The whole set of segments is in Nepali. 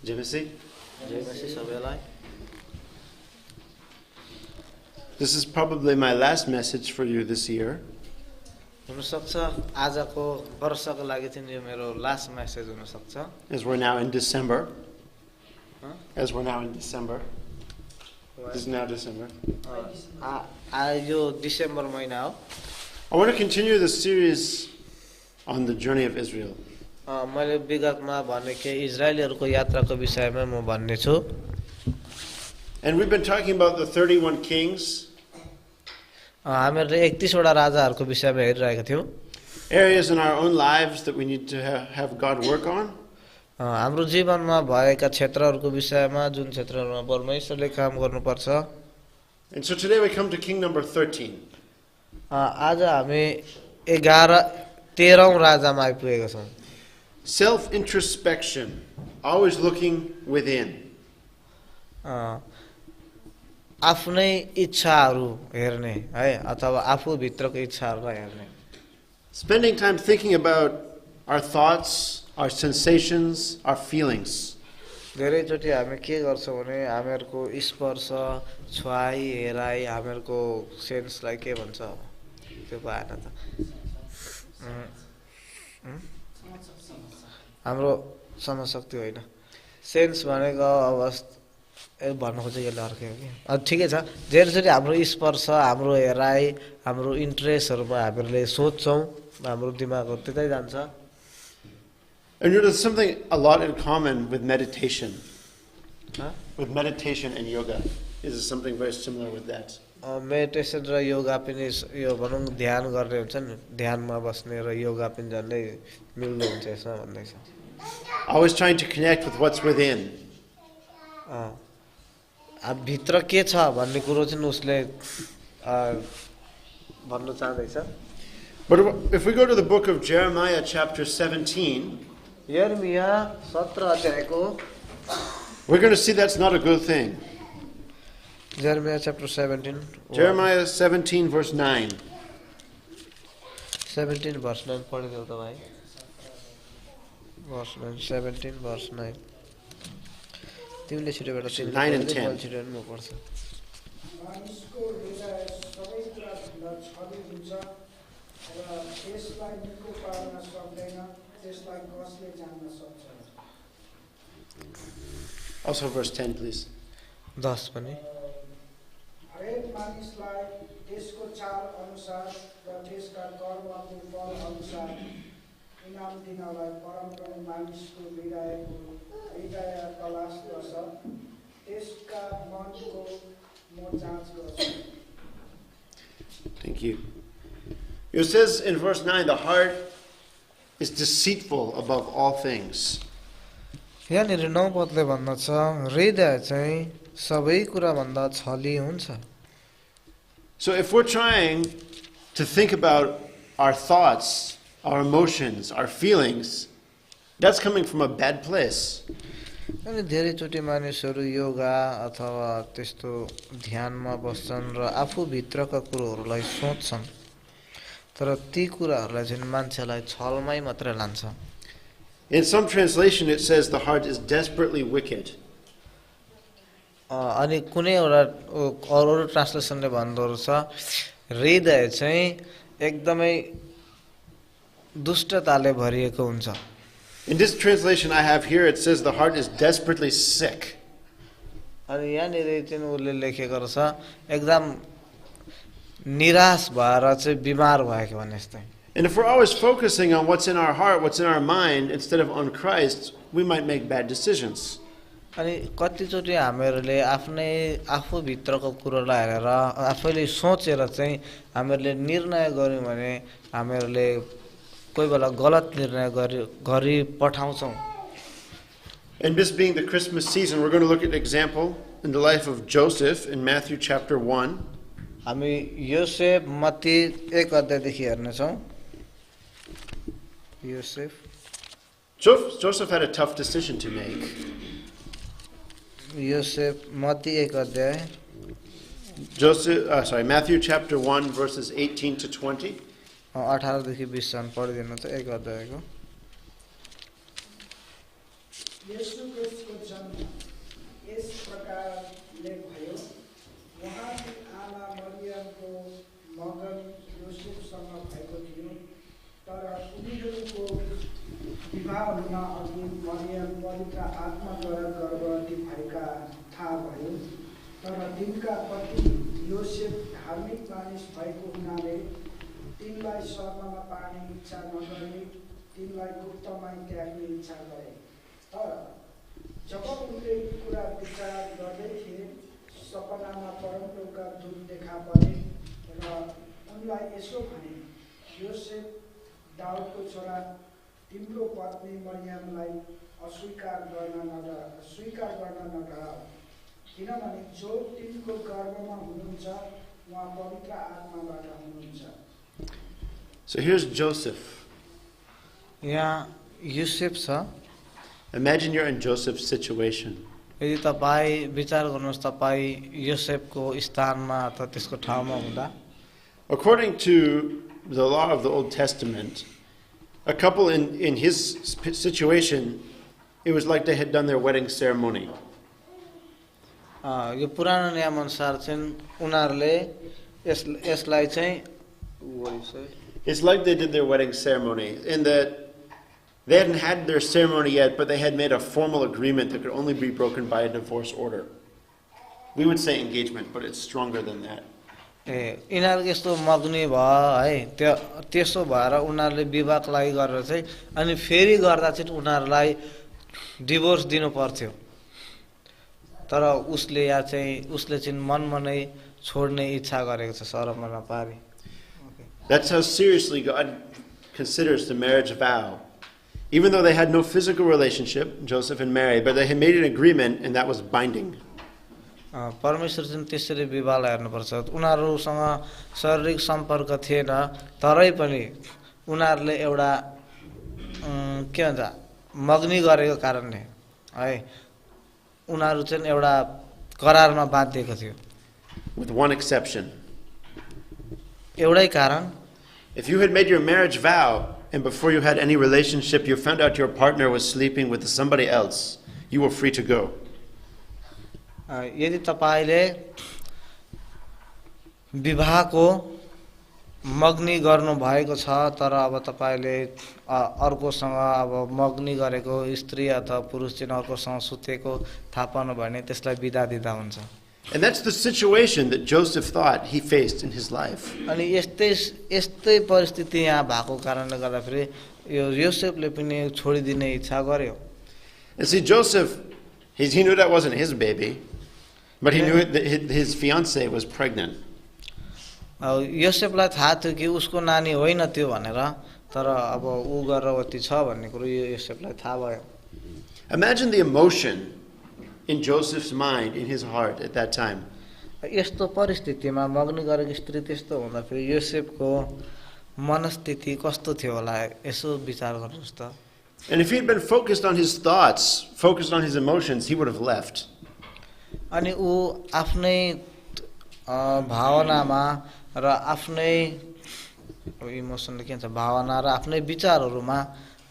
Jimmy? जय मसीह सबैलाई This is probably my last message for you this year. हुन सक्छ आजको वर्षको लागि चाहिँ यो मेरो लास्ट मेसेज हुन सक्छ As we're now in December. Huh? As we're now in December. This is now December. यो डिसेम्बर महिना हो I want to continue the series on the journey of Israel. मैले विगतमा भने के इजरायलीहरूको यात्राको विषयमा म भन्ने छु And we've been talking about the 31 kings. हामीहरूले 31 वटा राजाहरूको विषयमा हेरिरहेका थियौं Areas in our own lives that we need to have God work on. हाम्रो जीवनमा भएका क्षेत्रहरूको विषयमा जुन क्षेत्रहरूमा परमेश्वरले काम गर्नुपर्छ And so today we come to king number 13. आज हामी 13औं राजामा आइपुगेका छौं Self-introspection, always looking within. आफ्नै इच्छाहरू हेर्ने है अथवा आफू भित्रको इच्छाहरूलाई हेर्ने Spending time thinking about our thoughts, our sensations, our feelings. धेरैचोटि हामी के गर्छौं भने हामीहरूको स्पर्श छुवाई हेराई हामीहरूको सेन्सलाई के भन्छ त्यो भएन त हाम्रो समशक्ति होइन सेन्स भनेको अवस्था भन्नु खोजेको यसले अर्कै हो कि ठिकै छ धेरैचोटि हाम्रो स्पर्श हाम्रो हेराई हाम्रो इन्ट्रेस्टहरूमा हामीले सोच्छौं हाम्रो दिमागहरू त्यतै जान्छ And there's something a lot in common with meditation. With meditation and yoga. Is something very similar with that. Meditation र योगा पनि यो भनौं ध्यान गर्ने हुन्छ नि ध्यानमा बस्ने र योगा पनि झन्डै मिल्दो हुन्छ यसमा भन्दै छ Always trying to connect with what's within. अब भित्र के छ भन्ने कुरो चाहिँ उसले भन्न चाहदैछ But if we go to the book of Jeremiah chapter 17, यर्मिया 17 अध्यायको we're going to see that's not a good thing. Jeremiah chapter 17 Jeremiah 17 verse 9. 17 verse 9 पढिदेऊ त भाइ verse 9 17 verse 9 तिमीले छिटो बेटा 9 and 10. छिटो म पढ्छु मानिसको हृदय सबै कुरा छली हुन्छ र त्यसलाई निको पार्न सक्दैन त्यसलाई कसले जान्न सक्छ Also verse 10 please. 10 पनि हरेक मानिसलाई त्यसको चाल अनुसार र त्यसका कर्मको फल अनुसार इनाम दिनलाई परमप्रभु मानिसको हृदय तलास गर्छ त्यसका मनको म जाँच गर्छु Thank you. It says in verse 9, the heart is deceitful above all things. यहाँनिर 9 पदले भन्दछ हृदय चाहिँ सबै कुरा भन्दा छली हुन्छ So if we're trying to think about our thoughts, our emotions, our feelings, that's coming from a bad place. अनि धेरैचोटि मानिसहरू योगा अथवा त्यस्तो ध्यानमा बस्छन् र आफू भित्रका कुरोहरूलाई सोच्छन् तर ती कुराहरूलाई चाहिँ मान्छेलाई छलमै मात्र लान्छ In some translation it says the heart is desperately wicked. अनि कुनै एउटा अरू ट्रान्सलेसनले भन्दो रहेछ हृदय चाहिँ एकदमै दुष्टताले भरिएको हुन्छ In this translation I have here, it says the heart is desperately sick. अनि यहाँनिर चाहिँ उसले लेखेको रहेछ एकदम निराश भएर चाहिँ बिमार भएको भने जस्तै And if we're always focusing on what's in our heart, what's in our mind, instead of on Christ, we might make bad decisions. अनि कतिचोटि हामीहरूले आफ्नै आफू भित्रको कुरोलाई हेरेर आफैले सोचेर चाहिँ हामीहरूले निर्णय गर्यौं भने हामीहरूले कोही बेला गलत निर्णय गरी पठाउँछौं And this being the Christmas season, we're going to look at an example in the life of Joseph in Matthew chapter 1. हामी योसेफ मत्ती 1 अध्यायदेखि हेर्ने छौं Joseph Joseph had a tough decision to make. Joseph Matthew 1 अध्याय Matthew chapter 1 verses 18 to 20. 18 देखि 20 सम्म पढिदिनु त 1 अध्यायको येशू क्रिस्टको जन्म यस प्रकारले भयो। उहाँकी आमा मरियमको मगन योसेफसँग भएको थियो, तर उनीहरूको विवाह हुन अघि मरियम पवित्र आत्माद्वारा गर्भवती भएका थाहा भयो। तर तिनका पति योसेफ धार्मिक मानिस भएको हुनाले तिनलाई शर्ममा पार्ने इच्छा नगरी तिनलाई गुप्तमै त्याग्ने इच्छा गरे। तर जब उनले कुरा विचार गर्दै थिए, सपनामा परमप्रभुका दूत देखा परे र उनलाई यसो भने, योसेफ दाउदको छोरा, तिम्रो पत्नी मरियमलाई स्वीकार गर्न नडराऊ, किनभने जो तिनको गर्भमा हुनुहुन्छ उहाँ पवित्र आत्माबाट हुनुहुन्छ। So here's Joseph. यहाँ युसेफ छ। Imagine you're in Joseph's situation. यदि तपाईँ विचार गर्नुहोस्, तपाईँ योसेफको स्थानमा अथवा त्यसको ठाउँमा हुँदा, According to the law of the Old Testament, a couple in his situation, it was like they had done their wedding ceremony. यो पुरानो नियम अनुसार चाहिँ उनीहरूले यसलाई चाहिँ It's like they did their wedding ceremony in that they hadn't had their ceremony yet, but they had made a formal agreement that could only be broken by a divorce order. We would say engagement, but it's stronger than that. यिनीहरूको यस्तो मग्नी भयो है, त्यसो भएर उनीहरूले विवाहको लागि गरेर चाहिँ अनि फेरि गर्दा चाहिँ उनीहरूलाई डिभोर्स दिनु पर्थ्यो। तर उसले चाहिँ मनमा नै छोड्ने इच्छा गरेको छ, शरममा नपारी। That's how seriously God considers the marriage vow. Even though they had no physical relationship, Joseph and Mary, but they had made an agreement and that was binding. परमेश्वर चाहिँ त्यसरी विवाहलाई हेर्नुपर्छ। उनीहरूसँग शारीरिक सम्पर्क थिएन, तरै पनि उनीहरूले एउटा के भन्छ मग्नी गरेको कारणले है उनीहरू चाहिँ एउटा करारमा बाँधिएको थियो। With one exception. एउटै कारण, if you had made your marriage vow and before you had any relationship you found out your partner was sleeping with somebody else, you were free to go. यदि तपाईले विवाहको मग्नी गर्नु भएको छ तर अब तपाईले अर्कोसँग अब मग्नी गरेको स्त्री अथवा पुरुष चाहिँ अर्कोसँग सुतेको थाहा पाउनु भने त्यसलाई बिदा दिदा हुन्छ। And that's the situation that Joseph thought he faced in his life. अनि यस्तै परिस्थिति यहाँ भएको कारणले गर्दाखेरि यो योसेफले पनि छोडिदिने इच्छा गर्यो। And see, Joseph, he knew that wasn't his baby, but he knew that his fiancée was pregnant. योसेफलाई थाहा थियो कि उसको नानी होइन त्यो भनेर, तर अब ऊ गर्भवती छ भन्ने कुरो योसेफलाई थाहा भयो। Imagine the emotion in Joseph's mind, in his heart at that time. यस्तो परिस्थितिमा मग्नी गरेको स्त्री त्यस्तो हुँदाखेरि योसेफको मनस्थिति कस्तो थियो होला, यसो विचार गर्नुहोस् त। And if he had been focused on his thoughts, focused on his emotions, he would have left. अनि ऊ आफ्नै भावनामा र आफ्नै इमोसनले के भन्छ भावना र आफ्नै विचारहरुमा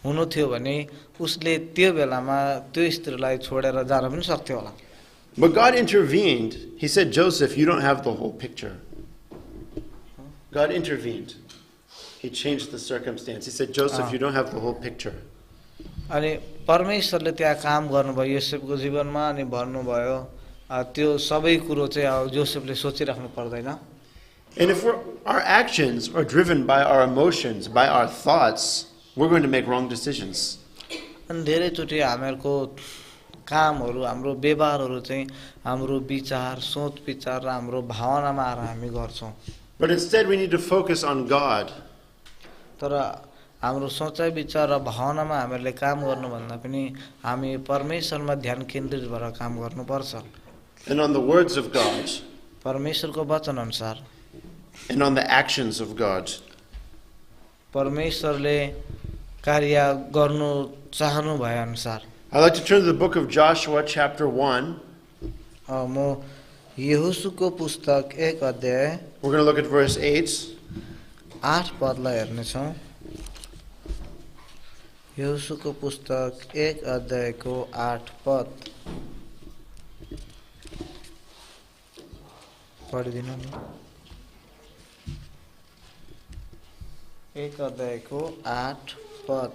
हुनु थियो भने उसले त्यो बेलामा त्यो स्त्रीलाई छोडेर जान पनि सक्थ्यो होला। But God intervened. He said, Joseph, you don't have the whole picture. God intervened. He changed the circumstance. He said, Joseph, you don't have the whole picture. अनि परमेश्वरले त्यहाँ काम गर्नुभयो योसेफको जीवनमा अनि भन्नुभयो त्यो सबै कुरो चाहिँ जोसेफले सोचिराख्नु पर्दैन। And if our actions are driven by our emotions, by our thoughts, we're going to make wrong decisions. अनि धेरैचोटि हामीहरूको कामहरु हाम्रो व्यवहारहरु चाहिँ हाम्रो विचार सोच विचार र हाम्रो भावनामा आएर हामी गर्छौं। But instead we need to focus on God. तर हाम्रो सोचाइ विचार र भावनामा हामीले काम गर्नु भन्दा पनि हामी परमेश्वरमा ध्यान केन्द्रित भएर काम गर्नुपर्छ। And on the words of God. परमेश्वरको वचन अनुसार। And on the actions of God. परमेश्वरले कार्य गर्नु चाहनु भए अनुसार। I'd like to turn to the book of Joshua chapter 1. म यहोशूको पुस्तक 1 अध्याय We're going to look at verse 8. 8 पदलाई हेर्ने छौं। यहोशूको पुस्तक 1 अध्यायको 8 पद पढिदिनु नि। 1 अध्यायको 8 पद।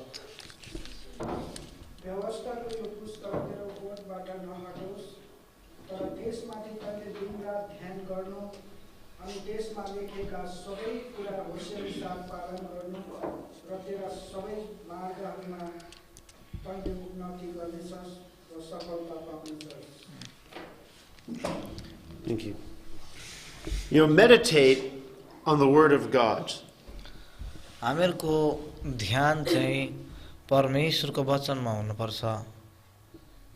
व्यवस्थाको यो पुस्तक तेरो ओठबाट नहटोस्, तर त्यसमाथि तैँले दिनरात ध्यान गर्नु अनि त्यसमा लेखेका सबै कुरा होसियारी साथ पालन गर्नु र तेरा सबै मार्गहरूमा तैँले उन्नति गर्नेछस् र सफलता पाउनेछस्। Thank you. Meditate on the Word of God. हामीहरूको ध्यान चाहिँ परमेश्वरको वचनमा हुनुपर्छ।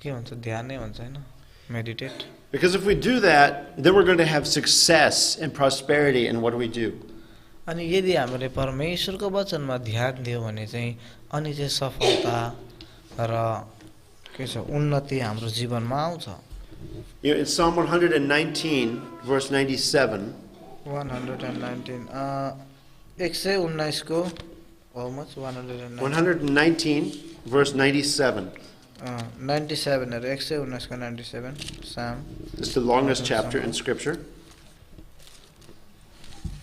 के भन्छ? ध्यान नै भन्छ हैन? Meditate. Because if we do that, then we're going to have success and prosperity in what we do. अनि यदि हामीले परमेश्वरको वचनमा ध्यान दियो भने चाहिँ अनि चाहिँ सफलता र के छ उन्नति हाम्रो जीवनमा आउँछ। In Psalm 119 verse 97, 119 119 को how much? 119 verse 97. 97 अरे 119 को 97 Psalm. It's the longest chapter in Scripture.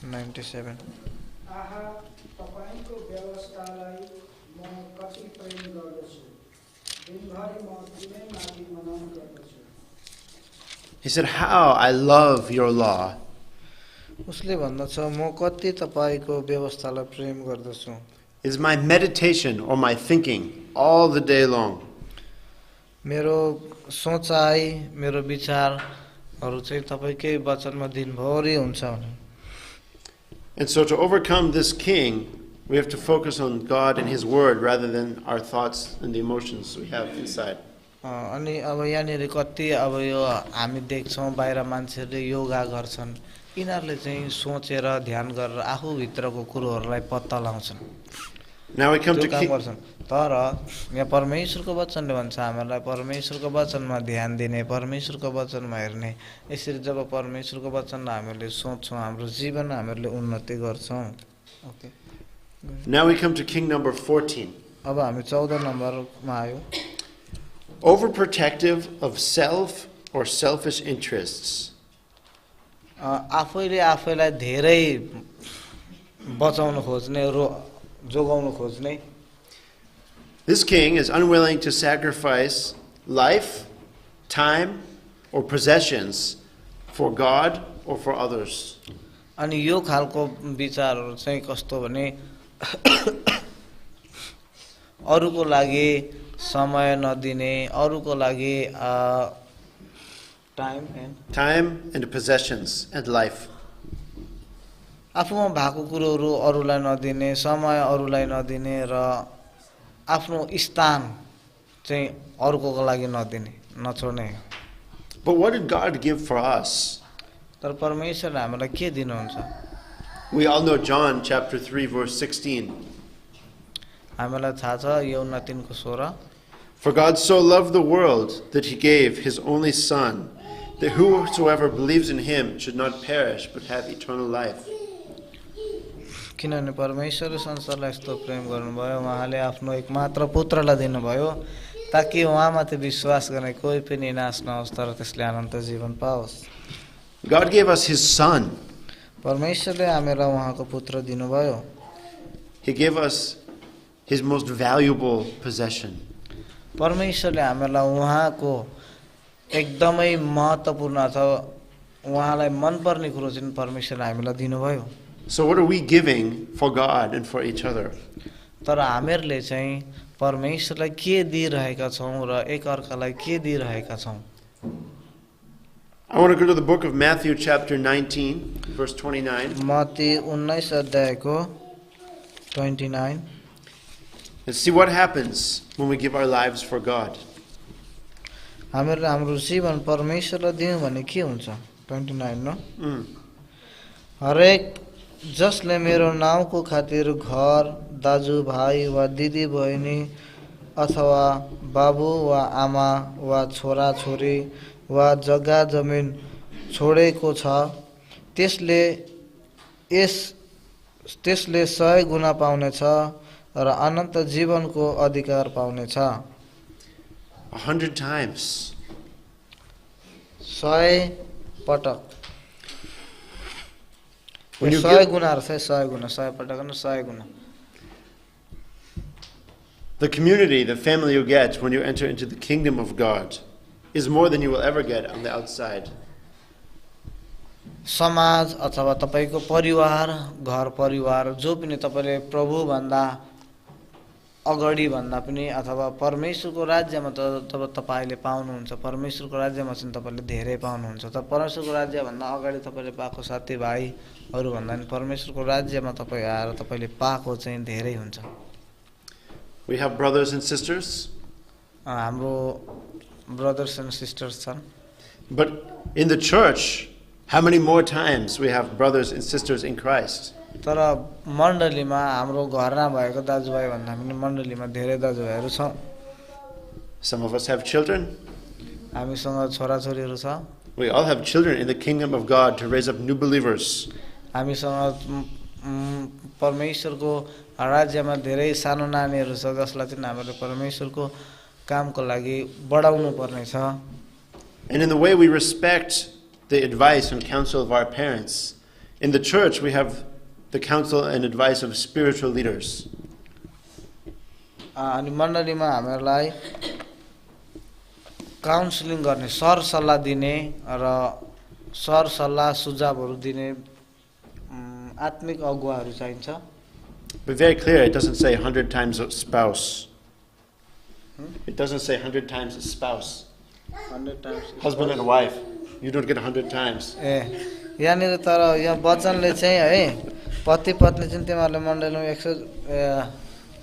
97. आहा, तपाईको व्यवस्थालाई म कति प्रेम गर्दछु, दिनभरि म तिनैमाथि मनन गर्दछु। He said, "How I love your law." उसले भन्दछ म कति तपाईको व्यवस्थालाई प्रेम गर्दछु। It's my meditation or my thinking all the day long. मेरो सोचाइ मेरो विचारहरू चाहिँ तपाईकै वचनमा दिनभरि हुन्छ भने। And so to overcome this king, we have to focus on God and His Word rather than our thoughts and the emotions we have inside. अनि अब यहाँनिर कति अब यो हामी देख्छौँ बाहिर मान्छेहरूले योगा गर्छन्, यिनीहरूले चाहिँ सोचेर ध्यान गरेर आफूभित्रको कुरोहरूलाई पत्ता लगाउँछन्, Now we come त्यो to काम King, गर्छन्। तर यहाँ परमेश्वरको वचनले भन्छ हामीलाई परमेश्वरको वचनमा ध्यान दिने, परमेश्वरको वचनमा हेर्ने। यसरी जब परमेश्वरको वचनलाई हामीले सोच्छौँ हाम्रो जीवन हामीले उन्नति गर्छौँ। Okay, now we come to King number 14. अब हामी 14 नम्बरमा आयो। Overprotective of self or selfish interests. आफैले आफैलाई धेरै बचाउन खोज्ने जोगाउन खोज्ने। This king is unwilling to sacrifice life, time, or possessions for God or for others. अनि यो खालको विचारहरू चाहिँ कस्तो भने अरूको लागि समय नदिने, अरूको लागि time and possessions and life. आफूमा भएको कुरोहरू अरूलाई नदिने, समय अरूलाई नदिने र आफ्नो स्थान चाहिँ अरूको लागि नदिने, नछोड्ने। But what did God give for us? तर परमेश्वरले हामीलाई के दिनुहुन्छ? We all know John chapter 3 verse 16. हामीलाई थाहा छ यूहन्ना 3 को 16। For God so loved the world that He gave His only Son, that whosoever believes in Him should not perish but have eternal life. किनभने परमेश्वरले संसारलाई यस्तो प्रेम गर्नुभयो, उहाँले आफ्नो एकमात्र पुत्रलाई दिनुभयो ताकि उहाँमाथि विश्वास गर्ने कोही पनि नाश नहोस् तर त्यसले अनन्त जीवन पाओस्। God gave us His Son. परमेश्वरले हामीलाई उहाँको पुत्र दिनुभयो। He gave us His most valuable possession. परमेश्वरले हामीलाई उहाँको एकदमै महत्त्वपूर्ण अथवा उहाँलाई मनपर्ने कुरो चाहिँ परमेश्वरले हामीलाई दिनुभयो। So what are we giving for God and for each other? तर हामीहरूले चाहिँ परमेश्वरलाई के दिइरहेका छौँ र एकअर्कालाई के दिइरहेका छौँ? I want to go to the book of Matthew chapter 19 verse 29. Matthew 19 अध्यायको 29 And see what happens when we give our lives for God. हामीहरूले हाम्रो जीवन परमेश्वरलाई दियौँ भने के हुन्छ? 29 न हरेक जसले मेरो नाउँको खातिर घर, दाजुभाइ वा दिदी बहिनी अथवा बाबु वा आमा वा छोरा छोरी वा जग्गा जमिन छोडेको छ त्यसले 100 गुणा पाउनेछ र अनन्त जीवनको अधिकार पाउनेछ। 100 times. 100 पटक। When you 100 give- गुना रहेछ, 100 गुना, 100 पटक होइन, 100 गुना। The community, the family you get when you enter into the kingdom of God is more than you will ever get on the outside. समाज अथवा तपाईको परिवार, घर परिवार जो पनि तपाईले प्रभु भन्दा अगाडि भन्दा पनि अथवा परमेश्वरको राज्यमा तब तपाईले पाउनुहुन्छ। परमेश्वरको राज्यमा चाहिँ तपाईले धेरै पाउनुहुन्छ। तर परमेश्वरको राज्य भन्दा अगाडि तपाईले पाएको साथीभाइहरु भन्दा नि परमेश्वरको राज्यमा तपाई आएर तपाईले पाएको चाहिँ धेरै हुन्छ। We have brothers and sisters, हाम्रो brothers and sisters छन्। but in the church, how many more times we have brothers and sisters in Christ? तर मण्डलीमा हाम्रो घरमा भएको दाजुभाइ भन्दा पनि मण्डलीमा धेरै दाजुभाइहरु छ। Some of us have children. हामीसँग छोराछोरीहरु छ। We all have children in the kingdom of God to raise up new believers. हामीसँग परमेश्वरको राज्यमा धेरै सानो नानीहरु छ जसलाई चाहिँ हामीले परमेश्वरको कामको लागि बढाउनु पर्ने छ। And in the way we respect the advice and counsel of our parents, in the church we have the counsel and advice of spiritual leaders. अनि मण्डलीमा हामीलाई काउन्सिलिङ गर्ने, सरसल्लाह दिने र सरसल्लाह सुझावहरु दिने आत्मिक अगुवाहरु चाहिन्छ। Be very clear, it doesn't say 100 times a spouse. It doesn't say 100 times a spouse. 100 times Husband and wife. You don't get 100 times. ए यहाँनिर तर यहाँ वचनले चाहिँ है पति पत्नी चाहिँ तिमीहरुले मण्डलीमा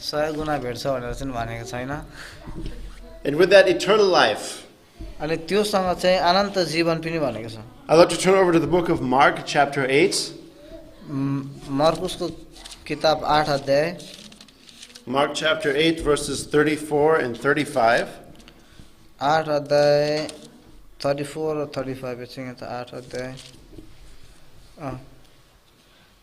100 गुना भेट्छ भनेर चाहिँ भनेको छैन। And with that eternal life, अनि त्योसँग चाहिँ अनन्त जीवन पनि भनेको छ। I'd like to turn over to the book of Mark, chapter 8. मर्कुसको किताब 8 अध्याय, Mark chapter 8, verses 34 and 35. 8 अध्याय 34 र 35 चाहिँ त 8 अध्याय यहाँ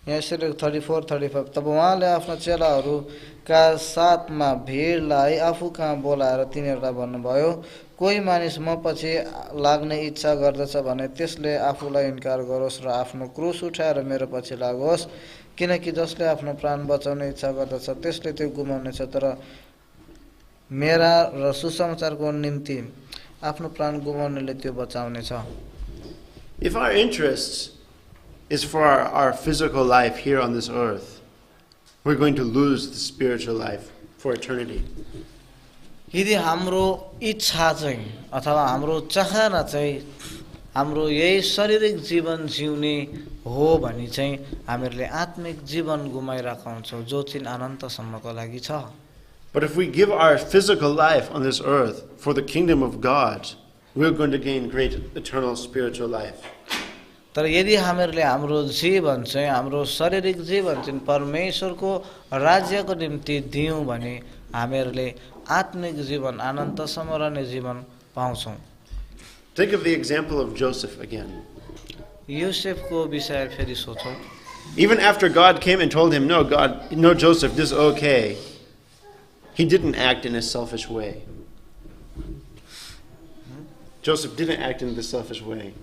यसरी 34 35। तब उहाँले आफ्ना चेलाहरूका साथमा भिडलाई आफू कहाँ बोलाएर तिनीहरूलाई भन्नुभयो, कोही मानिस म पछि लाग्ने इच्छा गर्दछ भने त्यसले आफूलाई इन्कार गरोस् र आफ्नो क्रुस उठाएर मेरो पछि लागोस्। किनकि जसले आफ्नो प्राण बचाउने इच्छा गर्दछ त्यसले त्यो गुमाउनेछ, तर मेरा र सुसमाचारको निम्ति आफ्नो प्राण गुमाउनेले त्यो बचाउनेछ। If our interest is for our physical life here on this earth, we're going to lose the spiritual life for eternity. यदि हाम्रो इच्छा चाहिँ अथवा हाम्रो चाहना चाहिँ हाम्रो यही शारीरिक जीवन जिउने हो भने चाहिँ हामीहरूले आत्मिक जीवन गुमाइरहेका हुन्छौँ जो चाहिँ अनन्तसम्मको लागि छ। But if we give our physical life on this earth for the kingdom of God, we're going to gain great eternal spiritual life. तर यदि हामीहरूले हाम्रो जीवन चाहिँ हाम्रो शारीरिक जीवन चाहिँ परमेश्वरको राज्यको निम्ति दियौँ भने हामीहरूले आत्मिक जीवन अनन्तसम्म रहने जीवन पाउँछौँ। Think of the example of Joseph again. योसेफको विषय फेरि सोचौँ। Even after God came and told him, no, Joseph, this is okay, he didn't act in a selfish way. Joseph didn't act in the selfish way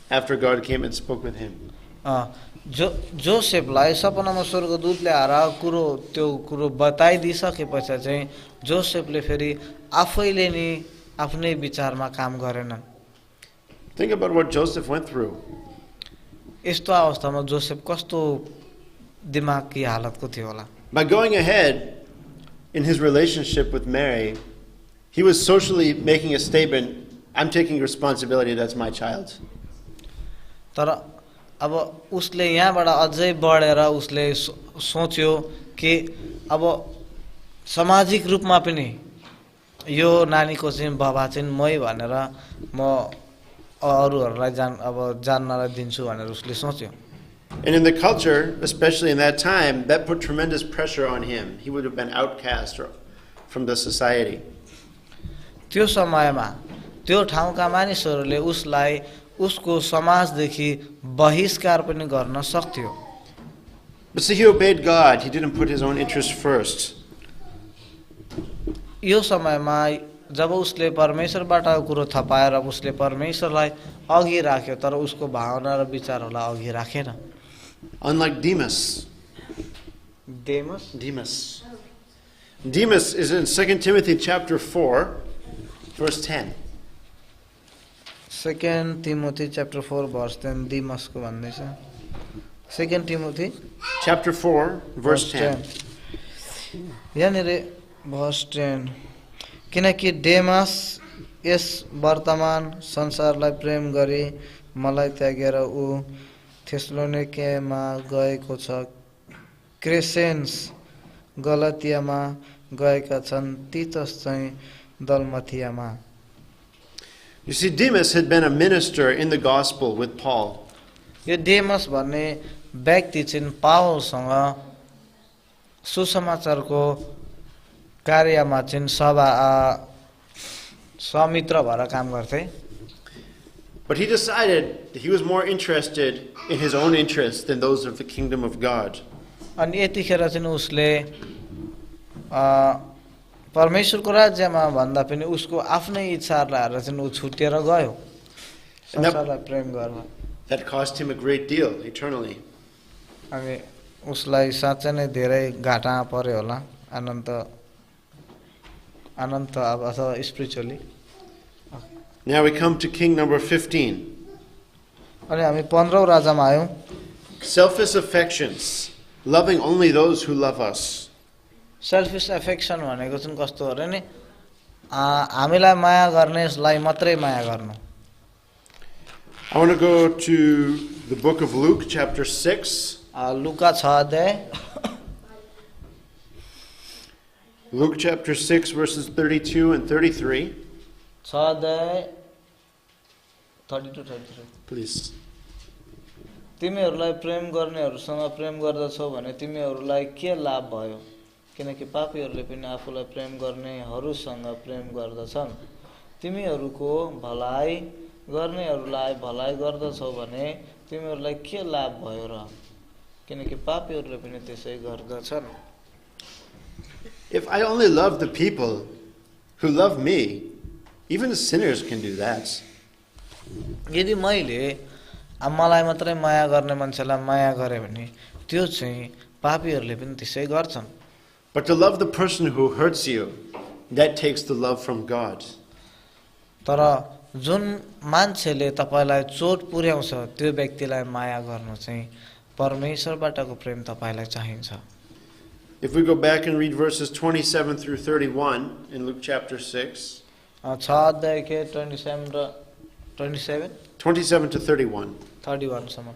after God came and spoke with him. जोसेफलाई सपनामा स्वर्गदूतले आएर त्यो कुरो बताइदिसकेपछि चाहिँ जोसेफले फेरि आफैले नि आफ्नै विचारमा काम गरेनन्। Think about what Joseph went through. यस्तो अवस्थामा जोसेफ कस्तो दिमागकी हालतको थियो होला। By going ahead in his relationship with Mary, he was socially making a statement, I'm taking responsibility, that's my child. तर अब उसले यहाँबाट अझै बढेर उसले सोच्यो कि अब सामाजिक रूपमा पनि यो नानीको चाहिँ बाबा चाहिँ मै भनेर म अरूहरूलाई जान्नलाई दिन्छु भनेर उसले सोच्यो। And in the culture, especially in that time, that put tremendous pressure on him. He would have been outcast from the society. त्यो समयमा त्यो ठाउँका मानिसहरूले उसलाई उसको समाजदेखि बहिष्कार पनि गर्न सक्थ्यो। But see, he obeyed God. He didn't put his own interest first. यो समयमा जब उसले परमेश्वरबाट कुरो थाहा पाएर उसले परमेश्वरलाई अघि राख्यो तर उसको भावना र विचारहरूलाई अघि राखेन. Unlike Demas. Demas is in 2 Timothy chapter 4, verse 10. 2 Timothy chapter 4 verse 10 दिमसको भन्दैछ. 2 Timothy chapter 4, verse 10. यहाँनिर verse 10 किनकि डेमास यस वर्तमान संसारलाई प्रेम गरी मलाई त्यागेर ऊ थेसलोनिकेमा गएको छ. क्रेसेन्स गलातियामा गएका छन्. तीतस चाहिँ दलमथियामा. You see, Demas had been a minister in the gospel with Paul. यो डेमस भन्ने व्यक्ति चाहिँ पावलसँग सुसमाचारको कार्यमा चाहिँ समित्र भएर काम गर्थे. But he decided that he was more interested in his own interests than those of the kingdom of God. अनि यतिखेर चाहिँ उसले परमेश्वरको राज्यमा भन्दा पनि उसको आफ्नै इच्छाहरूलाई हेरेर चाहिँ ऊ छुटेर गयो संसारलाई प्रेम गर्न. That cost him a great deal eternally. अनि उसलाई साँच्चै नै धेरै घाटा पर्यो होला अनन्त अब अथवा spiritually. Now we come to king number 15. अनि हामी 15औं राजामा आयौं. Selfish affections, loving only those who love us. Selfish affection भनेको चाहिँ कस्तो हो र नि हामीलाई माया गर्नेलाई मात्रै माया गर्नु. I want to go to the book of Luke chapter 6. लुका 6 अध्याय. Luke chapter 6 verses 32 and 33. 6 अध्याय 32-33. Please. तिमीहरूलाई प्रेम गर्नेहरूसँग प्रेम गर्दछौ भने तिमीहरूलाई के लाभ भयो किनकि पापीहरूले पनि आफूलाई प्रेम गर्नेहरूसँग प्रेम गर्दछन्. तिमीहरूको भलाइ गर्नेहरूलाई भलाइ गर्दछौ भने तिमीहरूलाई के लाभ भयो र किनकि पापीहरूले पनि त्यसै गर्दछन्. If I only love the people who love me, even sinners can do that. यदि मैले मलाई मात्रै माया गर्ने मान्छेलाई माया गरे भने त्यो चाहिँ पापीहरूले पनि त्यसै गर्छन्. But to love the person who hurts you, that takes the love from God. तर जुन मान्छेले तपाईलाई चोट पुर्याउँछ त्यो व्यक्तिलाई माया गर्नु चाहिँ परमेश्वरबाटको प्रेम तपाईलाई चाहिन्छ. If we go back and read verses 27 through 31 in Luke chapter 6. 6 अध्याय के 27 र 27 to 31. 31 सम्म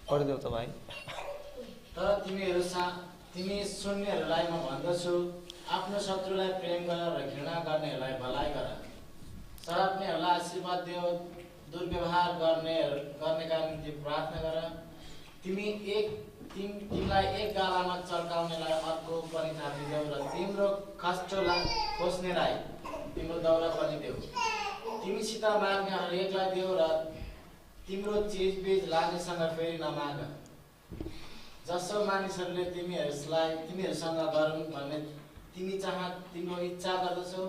पढिदेऊ त भाइ. तर तिमी सुन्नेहरूलाई म भन्दछु आफ्नो शत्रुलाई प्रेम गर र घृणा गर्नेहरूलाई भलाइ गर. सराप्नेहरूलाई आशीर्वाद देऊ, दुर्व्यवहार गर्नेका निम्ति प्रार्थना गर. तिमीलाई एक गालामा चर्काउनेलाई अर्को पनि थापिदेऊ र तिम्रो खस्टोलाई खोज्नेलाई तिम्रो दौरा पनि देऊ. तिमीसित माग्ने हरेकलाई देऊ र तिम्रो चिजबिज लाग्नेसँग फेरि नमाग. जसो मानिसहरूले तिमीहरूसँग गरौँ भन्ने तिम्रो इच्छा गर्दछौ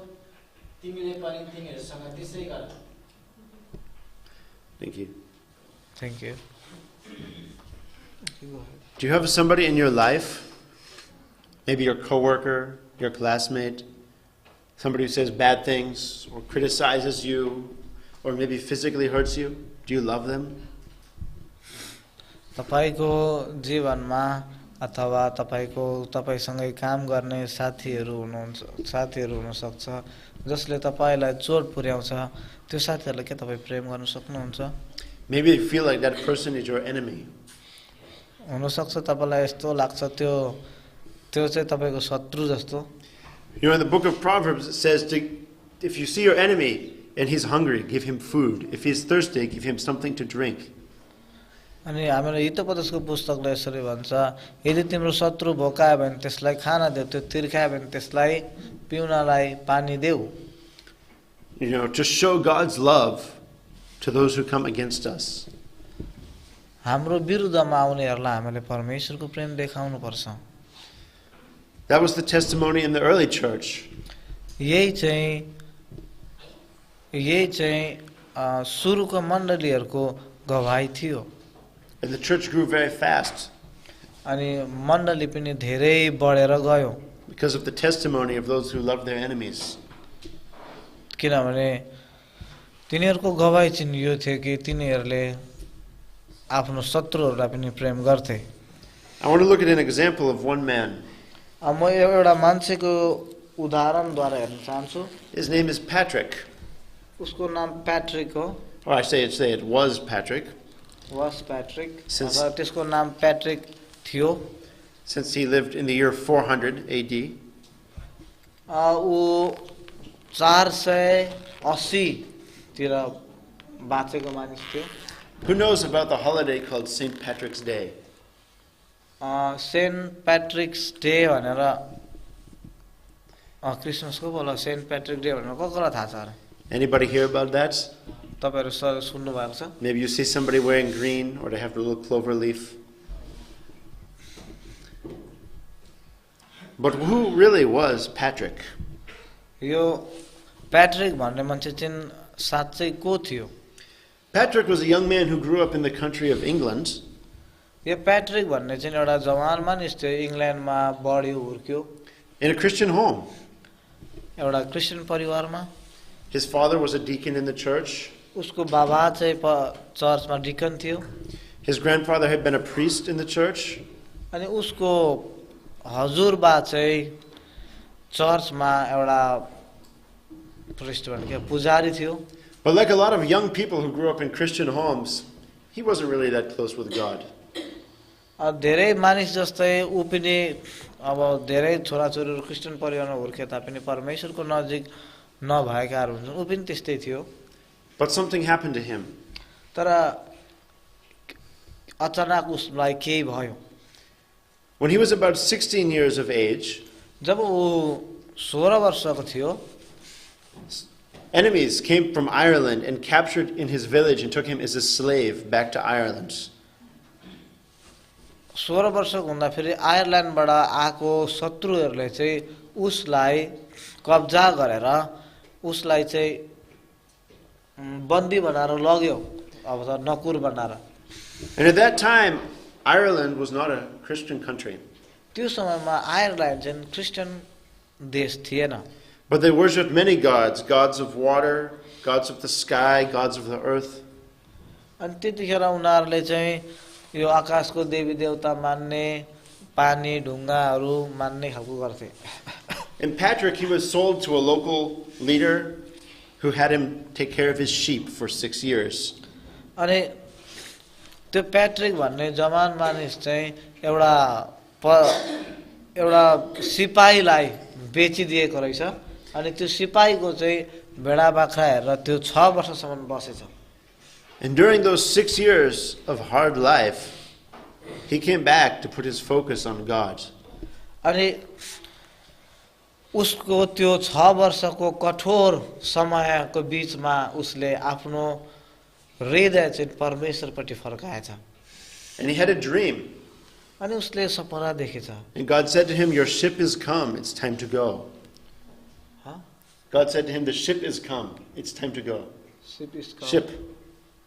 तिमीले पनि तिनीहरूसँग त्यसै गर. Thank you. Thank you. Do you have somebody in your life, maybe your coworker, your classmate, somebody who says bad things or criticizes you or maybe physically hurts you? Do you love them? तपाईको जीवनमा अथवा तपाईसँगै काम गर्ने साथीहरू हुन सक्छ जसले तपाईलाई चोट पुर्याउँछ. त्यो साथीहरुलाई के तपाई प्रेम गर्न सक्नुहुन्छ? Maybe you feel like that person is your enemy. हुन सक्छ तपाईलाई यस्तो लाग्छ त्यो चाहिँ तपाईको शत्रु जस्तो. You know, in the book of Proverbs it says if you see your enemy and he's hungry, give him food. If he's thirsty, give him something to drink. अनि हाम्रो हितोपदेशको पुस्तकले यसरी भन्छ यदि तिम्रो शत्रु भोकायो भने त्यसलाई खाना देऊ, त्यो तिर्खायो भने त्यसलाई पिउनलाई पानी देऊ. You know, to show God's love to those who come against us. हाम्रो विरुद्धमा आउनेहरूलाई हामीले परमेश्वरको प्रेम देखाउनु पर्छ. That was the testimony in the early church. यही चाहिँ सुरुको मण्डलीहरूको गवाही थियो And the church grew very fast अनि मण्डली पनि धेरै बढेर गयो because of the testimony of those who loved their enemies. किनभने तिनीहरूको गवाही चाहिँ यो थियो कि तिनीहरूले आफ्नो शत्रुहरूलाई पनि प्रेम गर्थे I want to look at an example of one man. अब म एउटा मान्छेको उदाहरणद्वारा हेर्न चाहन्छु His name is Patrick. उसको नाम प्याट्रिक हो Or I say it was Patrick, was Patrick Since- र त्यसको नाम प्याट्रिक थियो since he lived in the year 400 AD. ऊ 480 तिर बाँचेको मानिस थियो Who knows about the holiday called St. Patrick's Day? Saint Patrick's day भनेर क्रिसमसको बोला सेन्ट प्याट्रिक डे भनेर कसलाई थाहा छ अरे Anybody hear about that? तपाईँहरू सर सुन्नु भएको छ Maybe you see somebody wearing green or they have the little clover leaf. But who really was Patrick? यो प्याट्रिक भन्ने मान्छे चाहिँ साँच्चै को थियो Patrick was a young man who grew up in the country of England. यो प्याट्रिक भन्ने चाहिँ एउटा जवान मानिस थियो इङ्ल्यान्डमा बढ्यो हुर्क्यो In a Christian home. एउटा क्रिस्चियन परिवारमा His father was a deacon in the church. उसको बाबा चाहिँ चर्चमा डिकन थियो His grandfather had been a priest in the church. अनि उसको हजुरबा चाहिँ चर्चमा एउटा प्रिस्ट भने पुजारी थियो But like a lot of young people who grew up in Christian homes, he wasn't really that close with God. धेरै मानिस जस्तै ऊ पनि अब धेरै छोराछोरीहरू क्रिस्चियन परिवारमा हुर्के तापनि परमेश्वरको नजिक नभएकाहरू हुन्छन् ऊ पनि त्यस्तै थियो But something happened to him. तर अचानक उसलाई केही भयो When he was about 16 years of age, जब ऊ 16 वर्षको थियो enemies came from Ireland and captured in his village and took him as a slave back to Ireland. 16 वर्षको हुँदाखेरि आयरल्यान्डबाट आएको शत्रुहरूले चाहिँ उसलाई कब्जा गरेर उसलाई चाहिँ बन्दी बनाएर लग्यो अब त नकुर बनाएर And at that time, Ireland was not a Christian country. त्यो समयमा आयरल्यान्ड चाहिँ क्रिस्चियन देश थिएन But they worshipped many gods, gods of water, gods of the sky, gods of the earth. अनि त्यतिखेर उनीहरूले चाहिँ यो आकाशको देवी देवता मान्ने पानी ढुङ्गाहरू मान्ने खालको गर्थे And Patrick, he was sold to a local leader who had him take care of his sheep for 6 years. अनि त्यो प्याट्रिक भन्ने जवान मानिस चाहिँ एउटा एउटा सिपाहीलाई बेचिदिएको रहेछ अनि त्यो सिपाहीको चाहिँ भेडा बाख्रा हेरेर त्यो 6 वर्षसम्म बसेछ And during those 6 years of hard life, he came back to put his focus on God. अनि उसको त्यो 6 वर्षको कठोर समयको बीचमा उसले आफ्नो हृदय चाहिँ परमेश्वरपट्टि फर्काएछ And he had a dream. अनि उसले सपना देखेछ And God said to him, your ship is come, it's time to go. God said to him, the ship is come, it's time to go. Ship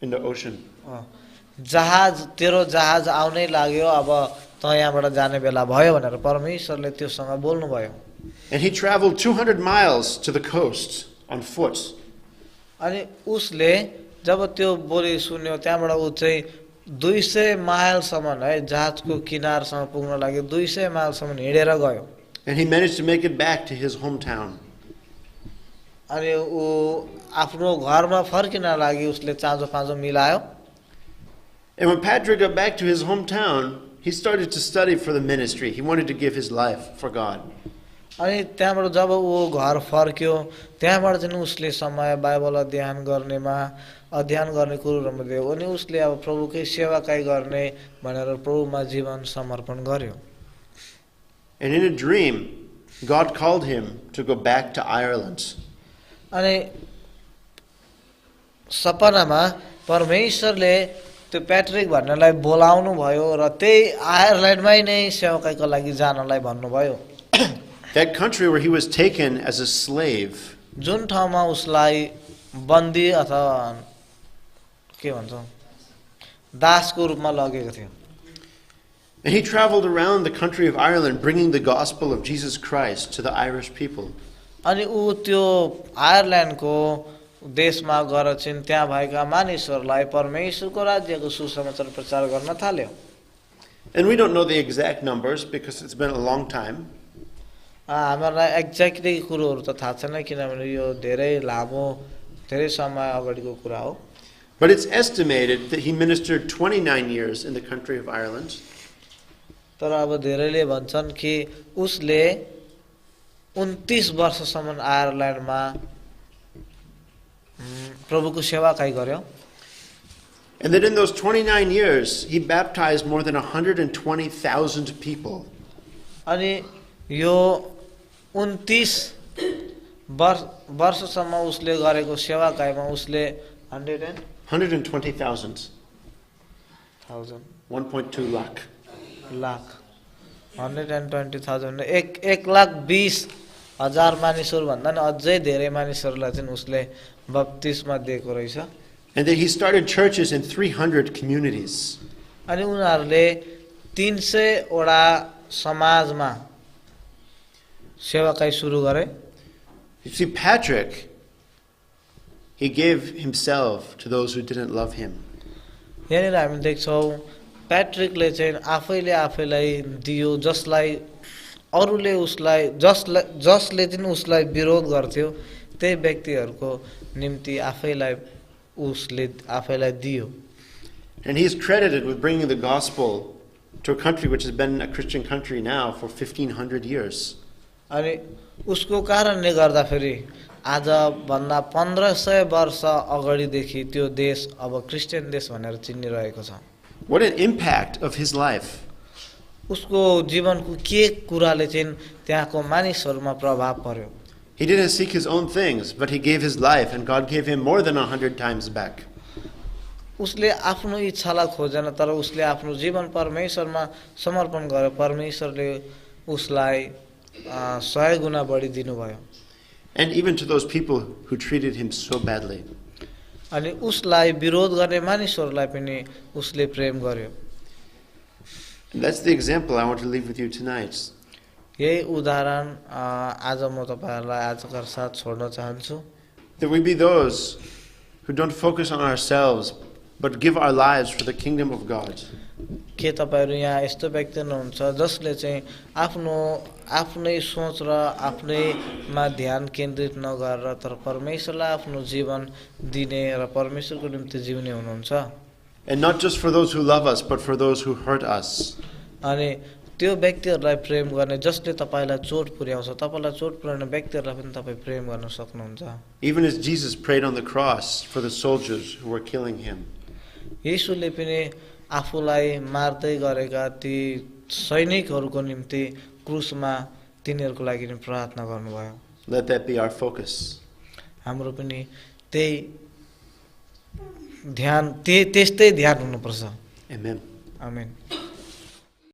in the ocean. जहाज तेरो जहाज आउनै लाग्यो अब त यहाँबाट जाने बेला भयो भनेर परमेश्वरले त्योसँग बोल्नु भयो And he traveled 200 miles to the coast on foot. अनि उसले जब त्यो बोली सुन्यो त्यहाँबाट ऊ चाहिँ 200 माइलसम्म है जहाजको किनारसम्म पुग्न लागि 200 माइलसम्म हिँडेर गयो And he managed to make it back to his hometown. अनि ऊ आफ्नो घरमा फर्किन लागि उसले चाँजो पाँजो मिलायो And when Patrick got back to his hometown, he started to study for the ministry. He wanted to give his life for God. अनि त्यहाँबाट जब ऊ घर फर्क्यो त्यहाँबाट चाहिँ उसले समय बाइबल अध्ययन गर्ने कुरोहरूमा दियो अनि उसले अब प्रभुकै सेवाकाई गर्ने भनेर प्रभुमा जीवन समर्पण गर्यो And in a dream, God called him to go back to Ireland. अनि सपनामा परमेश्वरले त्यो प्याट्रिक भन्नेलाई बोलाउनु भयो र त्यही आयरल्यान्डमै नै सेवाकाईको लागि जानलाई भन्नुभयो That country where he was taken as a slave, जुन ठाउँमा उसलाई बन्दी अथवा के भन्छ दासको रूपमा लगेको थियो। and he traveled around the country of Ireland bringing the gospel of Jesus Christ to the Irish people. अनि ऊ त्यो आयरल्यान्डको देशमा गएर चाहिँ त्यहाँ भएका मानिसहरूलाई परमेश्वरको राज्यको सुसमाचार प्रचार गर्न थाल्यो। And we don't know the exact numbers because it's been a long time. हामीहरूलाई एक्ज्याक्टली कुरोहरू त थाहा छैन किनभने यो धेरै लामो धेरै समय अगाडिको कुरा हो। But it's estimated that he ministered 29 years in the country of Ireland. तर अब धेरैले भन्छन् कि उसले 29 वर्षसम्म आयरल्यान्डमा प्रभुको सेवाकाई गर्यो। And that in those 29 years, he baptized more than 120,000 people. अनि यो 29 वर्षसम्म उसले गरेको सेवाकाईमा उसले 120,000. 1.2 lakh. लाख 120,000 1,20,000 मानिसहरू भन्दा नि अझै धेरै मानिसहरूलाई चाहिँ उसले बप्तिस्मा दिएको रहेछ। And that he started churches in 300 communities. अनि उनीहरूले 300 वटा समाजमा सेवाकाई सुरु गरे। You see, Patrick, he gave himself to those who didn't love him. यहाँनिर हामी देख्छौँ प्याट्रिकले चाहिँ आफैले आफैलाई दियो जसलाई अरूले उसलाई जसले चाहिँ उसलाई विरोध गर्थ्यो त्यही व्यक्तिहरूको निम्ति आफैलाई उसले आफैलाई दियो। And he's credited with bringing the gospel to a country which has been a Christian country now for 1,500 years. अनि उसको कारणले गर्दाखेरि आज भन्दा 1500 वर्ष अगाडिदेखि त्यो देश अब क्रिस्चियन देश भनेर चिनिरहेको छ। What an impact of his life. उसको जीवनको के कुराले चाहिँ त्यहाँको मानिसहरूमा प्रभाव पर्यो। He didn't seek his own things, but he gave his life, and God gave him more than 100 times back. उसले आफ्नो इच्छालाई खोजेन तर उसले आफ्नो जीवन परमेश्वरमा समर्पण गर्यो। परमेश्वरले उसलाई 100 गुना बढी दिनुभयो। And even to those people who treated him so badly. अनि उसलाई विरोध गर्ने मानिसहरूलाई पनि उसले प्रेम गर्यो। And that's the example I want to leave with you tonight. यही उदाहरण आज म तपाईहरुलाई आजका साथ छोड्न चाहन्छु। That we be those who don't focus on ourselves, but give our lives for the kingdom of God. के तपाईहरु यहाँ यस्तो व्यक्ति हुनुहुन्छ जसले चाहिँ आफ्नै सोच र आफ्नैमा ध्यान केन्द्रित नगरेर तर परमेश्वरलाई आफ्नो जीवन दिने र परमेश्वरको निम्ति जिउने हुनुहुन्छ। And not just for those who love us, but for those who hurt us. अनि त्यो व्यक्तिहरुलाई प्रेम गर्ने जसले तपाईलाई चोट पुर्याउँछ तपाईलाई चोट पुर्याउने व्यक्तिहरुलाई पनि तपाई प्रेम गर्न सक्नुहुन्छ। Even as Jesus prayed on the cross for the soldiers who were killing him. येशूले पनि आफूलाई मार्दै गरेका ती सैनिकहरुको निम्ति क्रुसमा तिनीहरुको लागि नि प्रार्थना गर्नुभयो। Let that be our focus. हाम्रो पनि त्यही ध्यान त्यस्तै ध्यान हुनुपर्छ। Amen. आमेन।